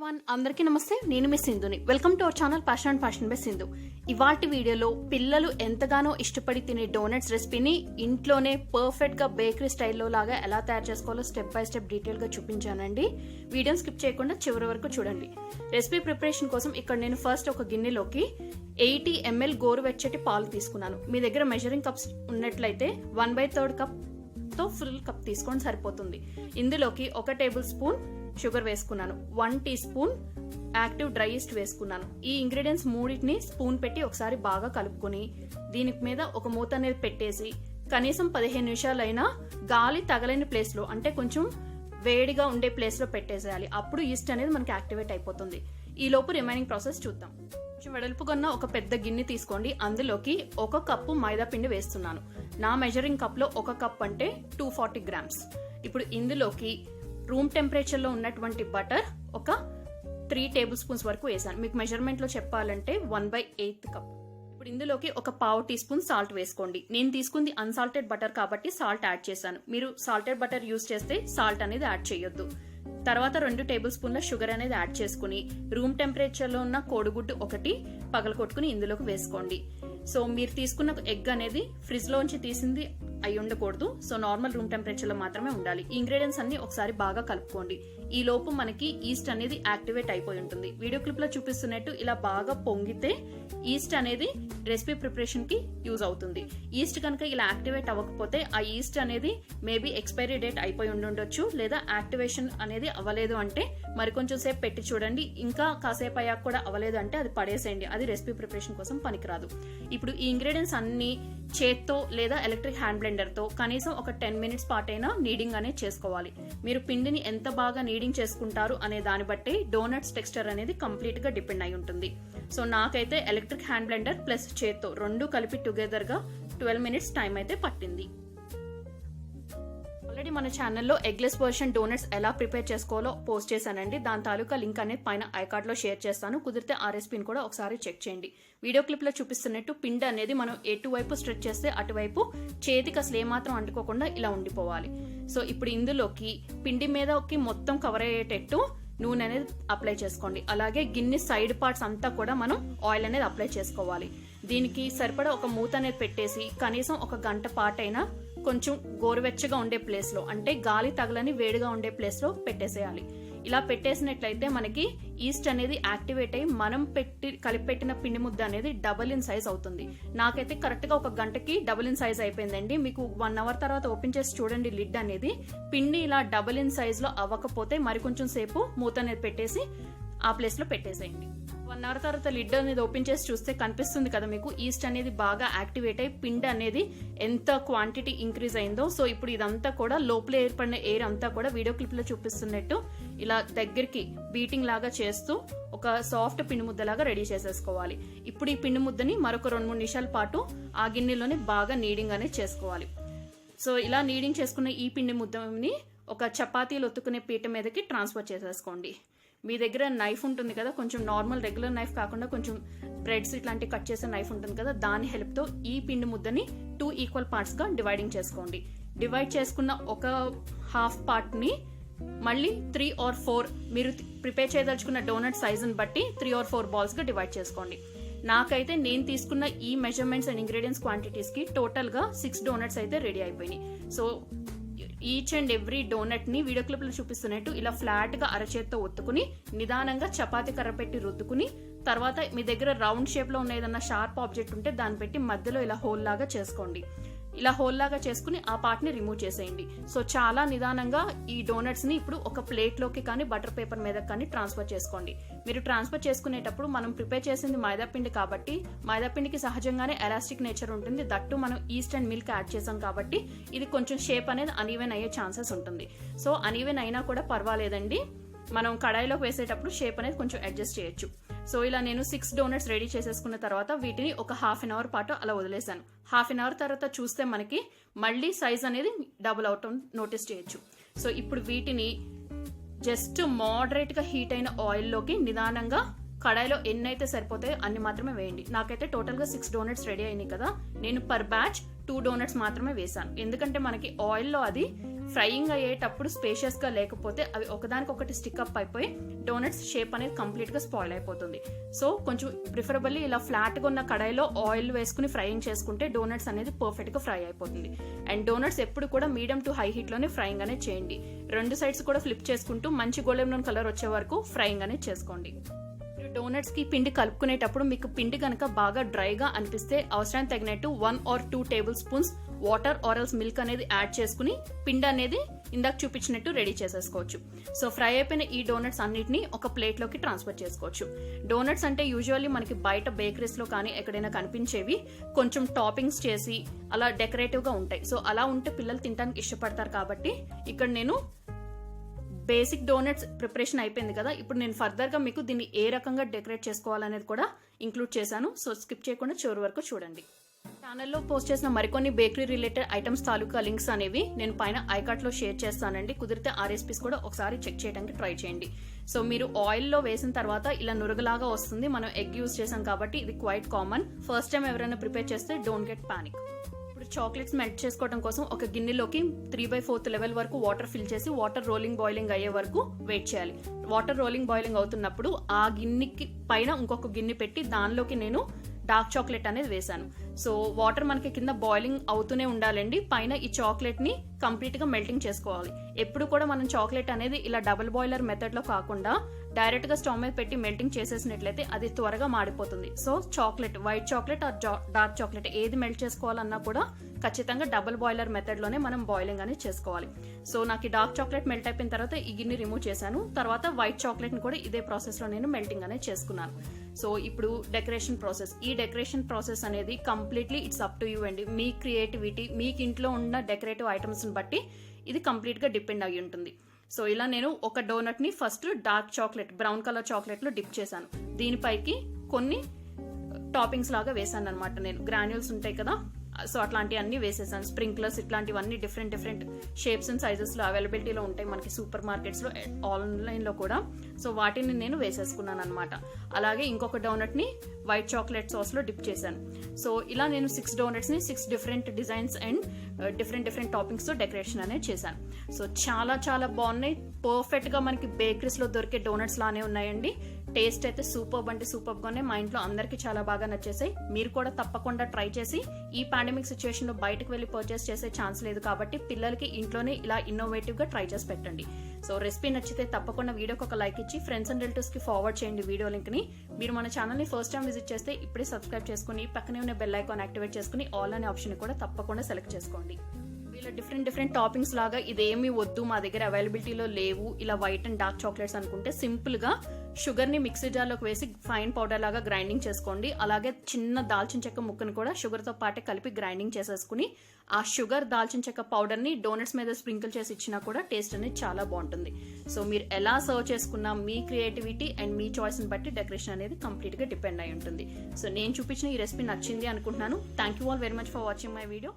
Everyone, అందరికీ నమస్తే. నేను మీ సింధుని. Welcome to our channel passion and fashion by Sindhu. ఇవాల్టి వీడియోలో పిల్లలు ఎంతగానో ఇష్టపడి తినే డోనట్స్ రెసిపీని ఇంట్లోనే పర్ఫెక్ట్ గా బేకరీ స్టైల్లో లాగా ఎలా తయారు చేసుకోవాలో స్టెప్ బై స్టెప్ డీటెయిల్ గా చూపించానండి. వీడియోని స్కిప్ చేయకుండా చివరి వరకు చూడండి. రెసిపీ ప్రిపరేషన్ కోసం ఇక్కడ నేను ఫస్ట్ ఒక గిన్నెలోకి 80 ml గోరువెచ్చటి పాలు తీసుకున్నాను. మీ దగ్గర మెజరింగ్ కప్స్ ఉన్నట్లయితే 1/3 కప్ తో ఫుల్ కప్ తీసుకొని సరిపోతుంది. ఇందులోకి 1 టేబుల్ స్పూన్ షుగర్ వేసుకున్నాను, 1 tea spoon active dry yeast వేసుకున్నాను. ఈ ఇంగ్రీడియంట్స్ మూడింటిని స్పూన్ పెట్టి ఒకసారి బాగా కలుపుకొని దీని మీద ఒక మూత అనేది పెట్టేసి కనీసం 15 నిమిషాలైనా గాలి తగలేని ప్లేస్ లో, అంటే కొంచెం వేడిగా ఉండే ప్లేస్ లో పెట్టేసేయాలి. అప్పుడు ఈస్ట్ అనేది మనకి యాక్టివేట్ అయిపోతుంది. ఈ లోపు రిమైనింగ్ ప్రాసెస్ చూద్దాం. కొంచెం వెడల్పుకున్న ఒక పెద్ద గిన్నె తీసుకోండి. అందులోకి 1 కప్పు మైదా పిండి వేస్తున్నాను. నా మెజరింగ్ కప్ లో 1 కప్ అంటే 240 గ్రామ్స్. ఇప్పుడు ఇందులోకి రూమ్ టెంపరేచర్ లో ఉన్నటువంటి బటర్ ఒక 3 టేబుల్ స్పూన్స్ వరకు వేసాను. మీకు మెజర్మెంట్ లో చెప్పాలంటే 1/8 కప్. ఇప్పుడు ఇందులోకి ఒక పావు టీ స్పూన్ సాల్ట్ వేసుకోండి. నేను తీసుకుంది అన్సాల్టెడ్ బటర్ కాబట్టి సాల్ట్ యాడ్ చేశాను. మీరు సాల్టెడ్ బటర్ యూజ్ చేస్తే సాల్ట్ అనేది యాడ్ చేయొద్దు. తర్వాత 2 టేబుల్ స్పూన్ల షుగర్ అనేది యాడ్ చేసుకుని రూమ్ టెంపరేచర్ లో ఉన్న కోడిగుడ్డు ఒకటి పగలకొట్టుకుని ఇందులోకి వేసుకోండి. సో మీరు తీసుకున్న ఎగ్ అనేది ఫ్రిడ్జ్ లోంచి తీసింది అయి ఉండకూడదు. సో నార్మల్ రూమ్ టెంపరేచర్ లో మాత్రమే ఉండాలి. ఈ ఇంగ్రీడియంట్స్ అన్ని ఒకసారి బాగా కలుపుకోండి. ఈ లోపు మనకి ఈస్ట్ అనేది యాక్టివేట్ అయిపోయి ఉంటుంది. వీడియో క్లిప్ లో చూపిస్తున్నట్టు ఇలా బాగా పొంగితే ఈస్ట్ అనేది రెసిపీ ప్రిపరేషన్ కి యూజ్ అవుతుంది. ఈస్ట్ కనుక ఇలా యాక్టివేట్ అవ్వకపోతే ఆ ఈస్ట్ అనేది మేబీ ఎక్స్పైరీ డేట్ అయిపోయి ఉండొచ్చు, లేదా యాక్టివేషన్ అనేది అవ్వలేదు అంటే మరి కొంచెం సేపు పెట్టి చూడండి. ఇంకా కాసేపు అయ్యాక కూడా అవ్వలేదు అంటే అది పడేసేయండి. అది రెసిపీ ప్రిపరేషన్ కోసం పనికిరాదు. ఇప్పుడు ఈ ఇంగ్రీడియంట్స్ అన్ని చేత్తో లేదా ఎలక్ట్రిక్ హ్యాండ్ బ్లెండర్ తో కనీసం ఒక 10 మినిట్స్ పాటైనా నీడింగ్ అనేది చేసుకోవాలి. మీరు పిండిని ఎంత బాగా నీడింగ్ చేసుకుంటారు అనే దాన్ని బట్టి డోనట్స్ టెక్స్చర్ అనేది కంప్లీట్ గా డిపెండ్ అయి ఉంటుంది. సో నాకైతే ఎలక్ట్రిక్ హ్యాండ్ బ్లెండర్ ప్లస్ చేత్తో 2 కలిపి టుగెదర్ గా 12 మినిట్స్ టైం అయితే పట్టింది. ఆల్రెడీ మన ఛానల్లో ఎగ్లెస్ వర్షన్ డోనట్స్ ఎలా ప్రిపేర్ చేసుకోవాలో పోస్ట్ చేశానండి. దాని తాలూకా లింక్ అనేది పైన ఐకార్డ్ లో షేర్ చేస్తాను. కుదిరితే ఆ రెసిపీని కూడా ఒకసారి చెక్ చేయండి. వీడియో క్లిప్ లో చూపిస్తున్నట్టు పిండి అనేది మనం ఎటువైపు స్ట్రెచ్ చేస్తే అటువైపు చేతికి అసలు ఏమాత్రం అంటుకోకుండా ఇలా ఉండిపోవాలి. సో ఇప్పుడు ఇందులోకి పిండి మీదకి మొత్తం కవర్ అయ్యేటట్టు నూనె అనేది అప్లై చేసుకోండి. అలాగే గిన్నె సైడ్ పార్ట్స్ అంతా కూడా మనం ఆయిల్ అనేది అప్లై చేసుకోవాలి. దీనికి సరిపడా ఒక మూత అనేది పెట్టేసి కనీసం 1 గంట పాటైనా కొంచెం గోరువెచ్చగా ఉండే ప్లేస్ లో, అంటే గాలి తగలని వేడిగా ఉండే ప్లేస్ లో పెట్టేసేయాలి. ఇలా పెట్టేసినట్లయితే మనకి ఈస్ట్ అనేది యాక్టివేట్ అయ్యి మనం కలిపెట్టిన పిండి ముద్ద అనేది డబుల్ ఇన్ సైజ్ అవుతుంది. నాకైతే కరెక్ట్ గా 1 గంటకి డబుల్ ఇన్ సైజ్ అయిపోయిందండి. మీకు 1 అవర్ తర్వాత ఓపెన్ చేసి చూడండి లిడ్ అనేది. పిండి ఇలా డబుల్ ఇన్ సైజ్ లో అవ్వకపోతే మరి కొంచెం సేపు మూత అనేది పెట్టేసి ఆ ప్లేస్ లో పెట్టేసేయండి. 1 అవర్ తర్వాత లిడ్ అనేది ఓపెన్ చేసి చూస్తే కనిపిస్తుంది కదా మీకు ఈస్ట్ అనేది బాగా యాక్టివేట్ అయ్యి పిండి అనేది ఎంత క్వాంటిటీ ఇంక్రీజ్ అయిందో. సో ఇప్పుడు ఇదంతా కూడా లోపల ఏర్పడిన ఎయిర్ అంతా కూడా వీడియో క్లిప్ లో చూపిస్తున్నట్టు ఇలా దగ్గరికి బీటింగ్ లాగా చేస్తూ ఒక సాఫ్ట్ పిండి ముద్దలాగా రెడీ చేసేసుకోవాలి. ఇప్పుడు ఈ పిండి ముద్దని మరొక 2-3 నిమిషాల పాటు ఆ గిన్నెలోనే బాగా నీడింగ్ అనేది చేసుకోవాలి. సో ఇలా నీడింగ్ చేసుకున్న ఈ పిండి ముద్దని ఒక చపాతీలు ఒత్తుకునే పీట మీదకి ట్రాన్స్ఫర్ చేసేసుకోండి. మీ దగ్గర నైఫ్ ఉంటుంది కదా, కొంచెం నార్మల్ రెగ్యులర్ నైఫ్ కాకుండా కొంచెం బ్రెడ్స్ ఇట్లాంటి కట్ చేసే నైఫ్ ఉంటుంది కదా, దాని హెల్ప్ తో ఈ పిండి ముద్దని 2 ఈక్వల్ పార్ట్స్ గా డివైడింగ్ చేసుకోండి. డివైడ్ చేసుకున్న ఒక హాఫ్ పార్ట్ ని మళ్ళీ 3 or 4 మీరు ప్రిపేర్ చేయదలుచుకున్న డోనట్ సైజ్ ని బట్టి 3 or 4 బాల్స్ గా డివైడ్ చేసుకోండి. నాకైతే నేను తీసుకున్న ఈ మెజర్మెంట్స్ అండ్ ఇంగ్రీడియంట్స్ క్వాంటిటీస్ కి టోటల్ గా 6 డోనట్స్ అయితే రెడీ అయిపోయినాయి. So each and every donut ని వీడియో క్లిప్ లో చూపిస్తున్నట్టు ఇలా ఫ్లాట్ గా అరచేత్తో ఒత్తుకుని నిదానంగా చపాతీ కర్ర పెట్టి రుద్దుకుని తర్వాత మీ దగ్గర రౌండ్ షేప్ లో ఉన్న ఏదన్నా షార్ప్ ఆబ్జెక్ట్ ఉంటే దాన్ని పెట్టి మధ్యలో ఇలా హోల్ లాగా చేసుకోండి. ఇలా హోల్ లాగా చేసుకుని ఆ పార్ట్ ని రిమూవ్ చేసేయండి. సో చాలా నిదానంగా ఈ డోనట్స్ ని ఇప్పుడు ఒక ప్లేట్ లోకి కానీ బటర్ పేపర్ మీద కానీ ట్రాన్స్ఫర్ చేసుకోండి. మీరు ట్రాన్స్ఫర్ చేసుకునేటప్పుడు మనం ప్రిపేర్ చేసింది మైదా పిండి కాబట్టి మైదా పిండికి సహజంగానే ఎలాస్టిక్ నేచర్ ఉంటుంది. దట్టు మనం ఈస్ట్ అండ్ మిల్క్ యాడ్ చేసాం కాబట్టి ఇది కొంచెం షేప్ అనేది అన్ఈవెన్ అయ్యే ఛాన్సెస్ ఉంటుంది. సో అన్ఈవెన్ అయినా కూడా పర్వాలేదండి, మనం కడాయిలోకి వేసేటప్పుడు షేప్ అనేది కొంచెం అడ్జస్ట్ చేయొచ్చు. సో ఇలా నేను 6 డోనట్స్ రెడీ చేసేసుకున్న తర్వాత వీటిని ఒక ½ అవర్ పాటు అలా వదిలేసాను. ½ అవర్ తర్వాత చూస్తే మనకి మళ్ళీ సైజ్ అనేది డబుల్ అవటం నోటీస్ చేయొచ్చు. సో ఇప్పుడు వీటిని జస్ట్ మోడరేట్ గా హీట్ అయిన ఆయిల్ లోకి నిదానంగా కడాయిలో ఎన్నైతే సరిపోతాయో అన్ని మాత్రమే వేయండి. నాకైతే టోటల్ గా 6 డోనట్స్ రెడీ అయినాయి కదా, నేను పర్ బ్యాచ్ 2 డోనట్స్ మాత్రమే వేసాను. ఎందుకంటే మనకి ఆయిల్లో అది ఫ్రైయింగ్ అయ్యేటప్పుడు స్పేషియస్ గా లేకపోతే అవి ఒకదానికొకటి స్టిక్ అప్ అయిపోయి డోనట్స్ షేప్ అనేది కంప్లీట్ గా స్పాయిల్ అయిపోతుంది. సో కొంచెం ప్రిఫరబుల్లీ ఇలా ఫ్లాట్ గా ఉన్న కడాయిలో ఆయిల్ వేసుకుని ఫ్రైయింగ్ చేసుకుంటే డోనట్స్ అనేది పర్ఫెక్ట్ గా ఫ్రై అయిపోతుంది. అండ్ డోనట్స్ ఎప్పుడు కూడా మీడియం టు హై హీట్ లోనే ఫ్రైయింగ్ అనేది చేయండి. రెండు సైడ్స్ కూడా ఫ్లిప్ చేసుకుంటూ మంచి గోల్డెన్ బ్రౌన్ కలర్ వచ్చే వరకు ఫ్రైయింగ్ అనేది చేసుకోండి. డోనట్స్ కి పిండి కలుపుకునేటప్పుడు మీకు పిండి కనుక బాగా డ్రైగా అనిపిస్తే అవసరానికి తగినట్టు 1 or 2 table spoons water or else milk అనేది యాడ్ చేసుకుని పిండి అనేది ఇందాక చూపించినట్టు రెడీ చేసేసుకోవచ్చు. సో ఫ్రై అయిపోయిన ఈ డోనట్స్ అన్నిటిని ఒక ప్లేట్ లోకి ట్రాన్స్ఫర్ చేసుకోవచ్చు. డోనట్స్ అంటే యూజువల్లీ మనకి బయట బేకరీస్ లో కానీ ఎక్కడైనా కనిపించేవి కొంచెం టాపింగ్స్ చేసి అలా డెకరేటివ్ గా ఉంటాయి. సో అలా ఉంటే పిల్లలు తినడానికి ఇష్టపడతారు కాబట్టి ఇక్కడ నేను బేసిక్ డోనట్స్ ప్రిపరేషన్ అయిపోయింది కదా, ఇప్పుడు నేను ఫర్దర్ గా మీకు దీన్ని ఏ రకంగా డెకరేట్ చేసుకోవాలనేది కూడా ఇంక్లూడ్ చేశాను. సో స్కిప్ చేయకుండా చివరి వరకు చూడండి. ఛానల్లో పోస్ట్ చేసిన మరికొన్ని బేకరీ రిలేటెడ్ ఐటమ్స్ తాలూకా లింక్స్ అనేవి నేను పైన ఐకార్డ్ లో షేర్ చేస్తానండి. కుదిరితే ఆ రెసిపీస్ కూడా ఒకసారి చెక్ చేయడానికి ట్రై చేయండి. సో మీరు ఆయిల్లో వేసిన తర్వాత ఇలా నురగలాగా వస్తుంది. మనం ఎగ్ యూజ్ చేసాం కాబట్టి ఇది క్వైట్ కామన్. ఫస్ట్ టైం ఎవరైనా ప్రిపేర్ చేస్తే don't get panic. Chocolates melt చేసుకోవడం కోసం ఒక గిన్నెలోకి 3/4 లెవెల్ వరకు వాటర్ ఫిల్ చేసి వాటర్ రోలింగ్ బాయిలింగ్ అయ్యే వరకు వెయిట్ చేయాలి. వాటర్ రోలింగ్ బాయిలింగ్ అవుతున్నప్పుడు ఆ గిన్నెకి పైన ఇంకొక గిన్నె పెట్టి దానిలోకి నేను డార్క్ చాక్లెట్ అనేది వేసాను. సో వాటర్ మనకి కింద బాయిలింగ్ అవుతూనే ఉండాలండి. పైన ఈ చాక్లెట్ ని కంప్లీట్ గా మెల్టింగ్ చేసుకోవాలి. ఎప్పుడు కూడా మనం చాక్లెట్ అనేది ఇలా డబుల్ బాయిలర్ మెథడ్ లో కాకుండా డైరెక్ట్ గా స్టవ్ మీద పెట్టి మెల్టింగ్ చేసేసినట్లయితే అది త్వరగా మాడిపోతుంది. So chocolate, white chocolate or dark chocolate ఏది మెల్ట్ చేసుకోవాలన్నా కూడా ఖచ్చితంగా డబుల్ బాయిలర్ మెథడ్ లోనే మనం బాయిలింగ్ అనేది చేసుకోవాలి. సో నాకు ఈ డార్క్ చాక్లెట్ మెల్ట్ అయిపోయిన తర్వాత ఈ గిన్నె రిమూవ్ చేశాను. తర్వాత వైట్ చాక్లెట్ ని కూడా ఇదే ప్రాసెస్ లో నేను మెల్టింగ్ అనేది చేసుకున్నాను. సో ఇప్పుడు డెకరేషన్ ప్రాసెస్. ఈ డెకరేషన్ ప్రాసెస్ అనేది completely it's up to you అండి. మీ క్రియేటివిటీ, మీకు ఇంట్లో ఉన్న డెకరేటివ్ ఐటమ్స్ ని బట్టి ఇది కంప్లీట్ గా డిపెండ్ అయి ఉంటుంది. సో ఇలా నేను ఒక డోనట్ ని first dark chocolate, brown colour chocolate లో డిప్ చేశాను. దీనిపైకి కొన్ని టాపింగ్స్ లాగా వేసాను అనమాట. నేను గ్రాన్యూల్స్ ఉంటాయి కదా, సో అట్లాంటివన్నీ వేసేసాను. స్ప్రింక్లర్స్ ఇట్లాంటివన్నీ డిఫరెంట్ షేప్స్ అండ్ సైజెస్ లో అవైలబిలిటీలో ఉంటాయి మనకి సూపర్ మార్కెట్స్ లో, ఆన్లైన్ లో కూడా. సో వాటిని నేను వేసేసుకున్నాను అనమాట. అలాగే ఇంకొక డోనట్ ని వైట్ చాక్లెట్ సాస్ లో డిప్ చేశాను. సో ఇలా నేను 6 డోనట్స్ ని 6 different designs and different toppings తో డెకరేషన్ అనేది చేశాను. సో చాలా బాగున్నాయి. పర్ఫెక్ట్ గా మనకి బేకరీస్ లో దొరికే డోనట్స్ లానే ఉన్నాయండి. టేస్ట్ అయితే సూపర్బ్ అంటే సూపర్బ్ గానే మా ఇంట్లో అందరికి చాలా బాగా నచ్చేసాయి. మీరు కూడా తప్పకుండా ట్రై చేసి, ఈ పాండమిక్ సిచ్యువేషన్ లో బయటకు వెళ్లి పర్చేస్ చేసే ఛాన్స్ లేదు కాబట్టి పిల్లలకి ఇంట్లోనే ఇలా ఇన్నోవేటివ్ గా ట్రై చేసి పెట్టండి. సో రెసిపీ నచ్చితే తప్పకుండా వీడియోకి ఒక లైక్ ఇచ్చి ఫ్రెండ్స్ అండ్ రిలేటివ్స్ కి ఫార్వర్డ్ చేయండి వీడియో లింక్ ని. మీరు మన ఛానల్ ని ఫస్ట్ టైం విజిట్ చేస్తే ఇప్పుడే సబ్స్క్రైబ్ చేసుకుని పక్కనే ఉన్న బెల్ ఐకాన్ యాక్టివేట్ చేసుకుని ఆల్ అనే ఆప్షన్ కూడా తప్పకుండా సెలెక్ట్ చేసుకోండి. ఇలా డిఫరెంట్ టాపింగ్స్ లాగా ఇదేమీ వద్దు, మా దగ్గర అవైలబిలిటీలో లేవు, ఇలా వైట్ అండ్ డార్క్ చాక్లెట్స్ అనుకుంటే సింపుల్ గా షుగర్ ని మిక్సీ జార్లోకి వేసి ఫైన్ పౌడర్ లాగా గ్రైండింగ్ చేసుకోండి. అలాగే చిన్న దాల్చిన చెక్క ముక్కను కూడా షుగర్ తో పాటే కలిపి గ్రైండింగ్ చేసేసుకుని ఆ షుగర్ దాల్చిన చెక్క పౌడర్ ని డోనట్స్ మీద స్ప్రింకిల్ చేసి ఇచ్చినా కూడా టేస్ట్ అనేది చాలా బాగుంటుంది. సో మీరు ఎలా సర్వ్ చేసుకున్నా మీ క్రియేటివిటీ అండ్ మీ చాయిస్ ని బట్టి డెకరేషన్ అనేది కంప్లీట్ గా డిపెండ్ అయి ఉంటుంది. సో నేను చూపించిన ఈ రెసిపీ నచ్చింది అనుకుంటున్నాను. Thank you all very much for watching my video.